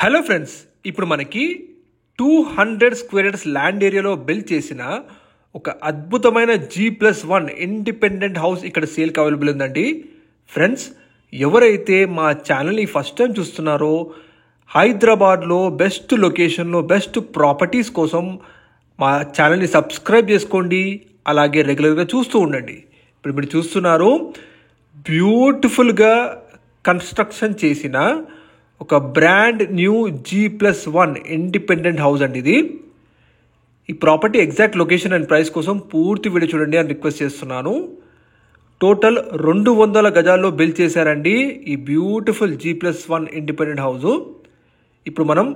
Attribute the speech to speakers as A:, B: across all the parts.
A: Hello friends, ఇప్పుడు మనకి 200 square yards land ఏరియాలో బిల్డ్ చేసిన ఒక అద్భుతమైన G+1 ఇండిపెండెంట్ హౌస్ ఇక్కడ సేల్కి అవైలబుల్ ఉందండి. ఫ్రెండ్స్, ఎవరైతే మా ఛానల్ని ఫస్ట్ టైం చూస్తున్నారో హైదరాబాద్లో బెస్ట్ లొకేషన్లో బెస్ట్ ప్రాపర్టీస్ కోసం మా ఛానల్ని సబ్స్క్రైబ్ చేసుకోండి. అలాగే రెగ్యులర్గా చూస్తూ ఉండండి. ఇప్పుడు మీరు చూస్తున్నారు బ్యూటిఫుల్గా కన్స్ట్రక్షన్ చేసిన ఒక brand new G+1 independent house అండి ఇది. ఈ property exact location and price కోసం పూర్తి వీడియో చూడండి అని రిక్వెస్ట్ చేస్తున్నాను. టోటల్ 200 గజాల్లో బిల్డ్ చేశారండి ఈ బ్యూటిఫుల్ G+1 ఇండిపెండెంట్ హౌస్. ఇప్పుడు మనం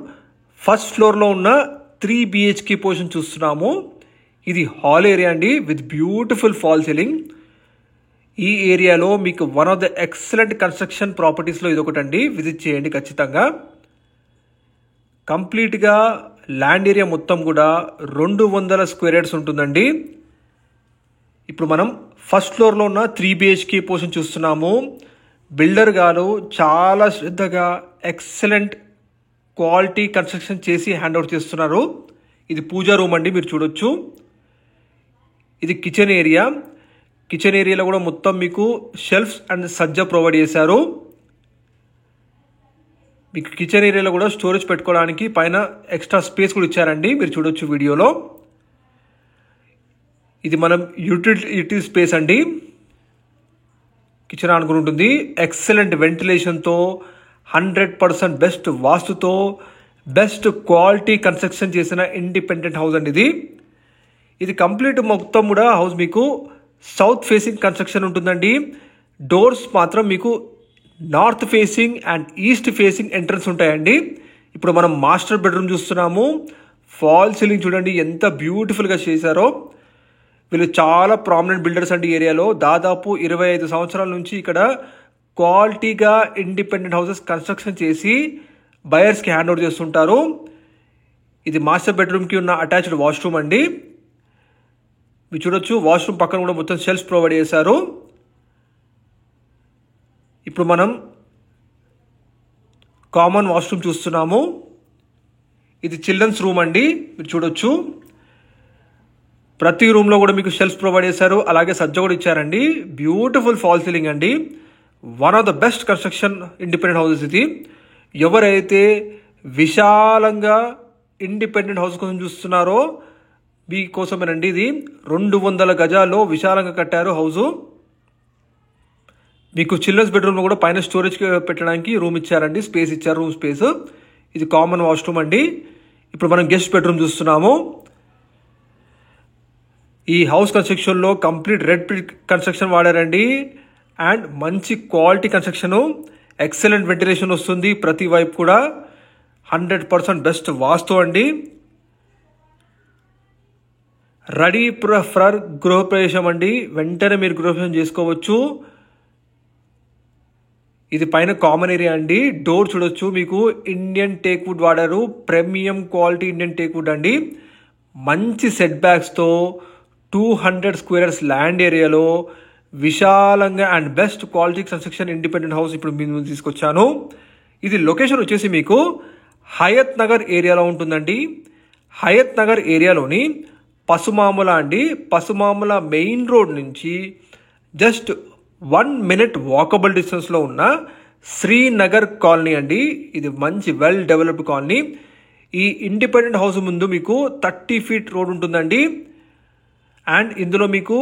A: ఫస్ట్ ఫ్లోర్లో ఉన్న 3 BHK పోర్షన్ చూస్తున్నాము. ఇది హాల్ ఏరియా అండి విత్ బ్యూటిఫుల్ ఫాల్ సీలింగ్. ఈ ఏరియాలో మీకు one of the excellent construction ప్రాపర్టీస్లో ఇది ఒకటండి. విజిట్ చేయండి ఖచ్చితంగా. కంప్లీట్గా ల్యాండ్ ఏరియా మొత్తం కూడా 200 స్క్వేర్ యార్డ్స్ ఉంటుందండి. ఇప్పుడు మనం ఫస్ట్ ఫ్లోర్లో ఉన్న 3 BHK పోర్షన్ చూస్తున్నాము. బిల్డర్ గారు చాలా శ్రద్ధగా ఎక్సలెంట్ క్వాలిటీ కన్స్ట్రక్షన్ చేసి హ్యాండ్ ఓవర్ చేస్తున్నారు. ఇది పూజా రూమ్ అండి, మీరు చూడొచ్చు. ఇది కిచెన్ ఏరియా. కిచెన్ ఏరియాలో కూడా మొత్తం మీకు షెల్ఫ్స్ అండ్ సజ్జ ప్రొవైడ్ చేశారు. మీకు కిచెన్ ఏరియాలో కూడా స్టోరేజ్ పెట్టుకోవడానికి పైన ఎక్స్ట్రా స్పేస్ కూడా ఇచ్చారండి, మీరు చూడొచ్చు వీడియోలో. ఇది మనం యూటిలిటీ స్పేస్ అండి. కిచెన్ అనుకుని ఉంటుంది. ఎక్సలెంట్ వెంటిలేషన్తో 100% బెస్ట్ వాస్తుతో బెస్ట్ క్వాలిటీ కన్స్ట్రక్షన్ చేసిన ఇండిపెండెంట్ హౌస్ అండి ఇది. ఇది కంప్లీట్ మొత్తం కూడా హౌస్ మీకు సౌత్ ఫేసింగ్ కన్స్ట్రక్షన్ ఉంటుందండి. డోర్స్ మాత్రం మీకు north facing and east facing entrance ఉంటాయండి. ఇప్పుడు మనం మాస్టర్ బెడ్రూమ్ చూస్తున్నాము. ఫాల్ సీలింగ్ చూడండి ఎంత బ్యూటిఫుల్గా చేశారో. వీళ్ళు చాలా ప్రామినెంట్ బిల్డర్స్ అండి ఏరియాలో. దాదాపు 25 సంవత్సరాల నుంచి ఇక్కడ క్వాలిటీగా ఇండిపెండెంట్ హౌసెస్ కన్స్ట్రక్షన్ చేసి బయర్స్కి హ్యాండ్ ఓవర్ చేస్తుంటారు. ఇది మాస్టర్ బెడ్రూమ్కి ఉన్న అటాచ్డ్ వాష్రూమ్ అండి. మీరు చూడొచ్చు వాష్రూమ్ పక్కన కూడా మొత్తం షెల్ఫ్స్ ప్రొవైడ్ చేశారు. ఇప్పుడు మనం కామన్ వాష్రూమ్ చూస్తున్నాము. ఇది చిల్డ్రన్స్ రూమ్ అండి, మీరు చూడొచ్చు. ప్రతి రూమ్లో కూడా మీకు షెల్ఫ్స్ ప్రొవైడ్ చేశారు. అలాగే సజ్జ కూడా ఇచ్చారండి. బ్యూటిఫుల్ ఫాల్ సీలింగ్ అండి. One of the best construction independent houses ఇది. ఎవరైతే విశాలంగా ఇండిపెండెంట్ హౌస్ కోసం చూస్తున్నారో మీకోసమేనండి ఇది. 200 గజాల్లో విశాలంగా కట్టారు హౌసు. మీకు చిల్డ్రన్స్ బెడ్రూమ్లో కూడా పైన స్టోరేజ్ పెట్టడానికి రూమ్ ఇచ్చారండి, స్పేస్ ఇచ్చారు, రూమ్ స్పేస్. ఇది కామన్ వాష్రూమ్ అండి. ఇప్పుడు మనం గెస్ట్ బెడ్రూమ్ చూస్తున్నాము. ఈ హౌస్ కన్స్ట్రక్షన్లో కంప్లీట్ రెడ్ బ్రిక్ కన్స్ట్రక్షన్ వాడారండి. అండ్ మంచి క్వాలిటీ కన్స్ట్రక్షను, ఎక్సలెంట్ వెంటిలేషన్ వస్తుంది ప్రతి వైపు కూడా. 100% బెస్ట్ వాస్తు అండి. రెడీ ఫర్ గృహప్రవేశం అండి. వెంటనే మీరు గృహప్రవేశం చేసుకోవచ్చు. ఇది పైన కామన్ ఏరియా అండి. డోర్ చూడొచ్చు, మీకు ఇండియన్ టేక్ వుడ్ వాడారు. Premium quality Indian teak wood అండి. మంచి సెట్ బ్యాక్స్తో 200 స్క్వేర్ యార్డ్స్ ల్యాండ్ ఏరియాలో విశాలంగా and best quality construction independent house ఇప్పుడు మీ ముందు తీసుకొచ్చాను. ఇది లొకేషన్ వచ్చేసి మీకు హయత్ నగర్ ఏరియాలో ఉంటుందండి. హయత్ నగర్ ఏరియాలోని పసుమాముల అండి. పసుమాముల మెయిన్ రోడ్ నుంచి జస్ట్ 1 minute వాకబుల్ డిస్టెన్స్లో ఉన్న శ్రీనగర్ కాలనీ అండి. ఇది మంచి వెల్ డెవలప్డ్ కాలనీ. ఈ ఇండిపెండెంట్ హౌస్ ముందు మీకు 30 feet రోడ్ ఉంటుందండి. అండ్ ఇందులో మీకు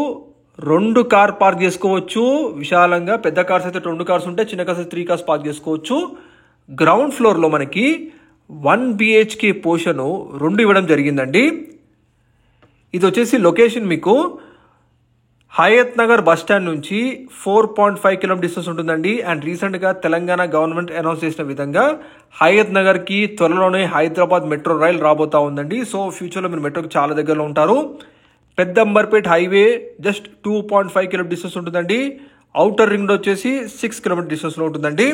A: 2 కార్ పార్క్ చేసుకోవచ్చు విశాలంగా. పెద్ద కార్స్ అయితే 2 కార్స్ ఉంటాయి, చిన్న కార్స్ అయితే 3 కార్స్ పార్క్ చేసుకోవచ్చు. గ్రౌండ్ ఫ్లోర్లో మనకి 1 BHK పోర్షను 2 ఇవ్వడం జరిగిందండి. ఇది వచ్చేసి లొకేషన్ మీకు హయత్ నగర్ బస్ స్టాండ్ నుంచి 4.5 km డిస్టెన్స్ ఉంటుందండి. అండ్ రీసెంట్గా తెలంగాణ గవర్నమెంట్ అనౌన్స్ చేసిన విధంగా హయత్ నగర్కి త్వరలోనే హైదరాబాద్ మెట్రో రైల్ రాబోతా ఉందండి. సో ఫ్యూచర్లో మీరు మెట్రోకి చాలా దగ్గరలో ఉంటారు. Peddamberpet highway just 2.5 km distance ఉంటుందండి. అవుటర్ రింగ్ రోడ్ వచ్చేసి 6 km డిస్టెన్స్లో ఉంటుందండి.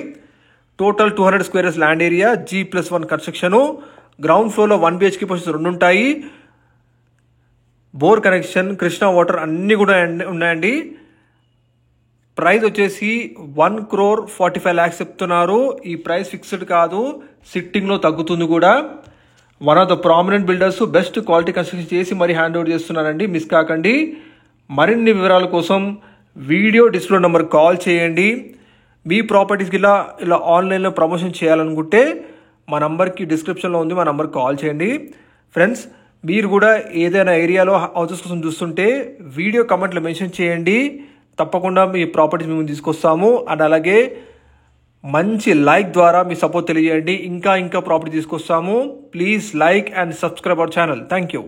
A: Total 200 square yards land area, G+1 construction. Ground ఫ్లోర్లో 1 BHK పోర్షన్స్ 2 ఉంటాయి. బోర్ కనెక్షన్, కృష్ణా వాటర్ అన్నీ కూడా ఉన్నాయండి. ప్రైస్ వచ్చేసి 1,45,00,000 చెప్తున్నారు. ఈ ప్రైస్ ఫిక్స్డ్ కాదు, సిట్టింగ్లో తగ్గుతుంది కూడా. One of the prominent builders best quality construction చేసి మరీ హ్యాండ్ ఓవర్ చేస్తున్నారండి, మిస్ కాకండి. మరిన్ని వివరాల కోసం వీడియో డిస్ప్లే నెంబర్ కాల్ చేయండి. మీ ప్రాపర్టీస్కి ఇలా ఆన్లైన్లో ప్రమోషన్ చేయాలనుకుంటే మా నంబర్కి డిస్క్రిప్షన్లో ఉంది, మా నంబర్కి కాల్ చేయండి. ఫ్రెండ్స్, మీరు కూడా ఏదైనా ఏరియాలో హౌసెస్ కోసం చూస్తుంటే వీడియో కమెంట్లో మెన్షన్ చేయండి, తప్పకుండా మీ ప్రాపర్టీస్ మేము తీసుకొస్తాము. అండ్ అలాగే మంచి లైక్ ద్వారా మీ సపోర్ట్ తెలియజేయండి, ఇంకా ప్రాపర్టీ తీసుకొస్తాము. Please like and subscribe our channel. Thank you.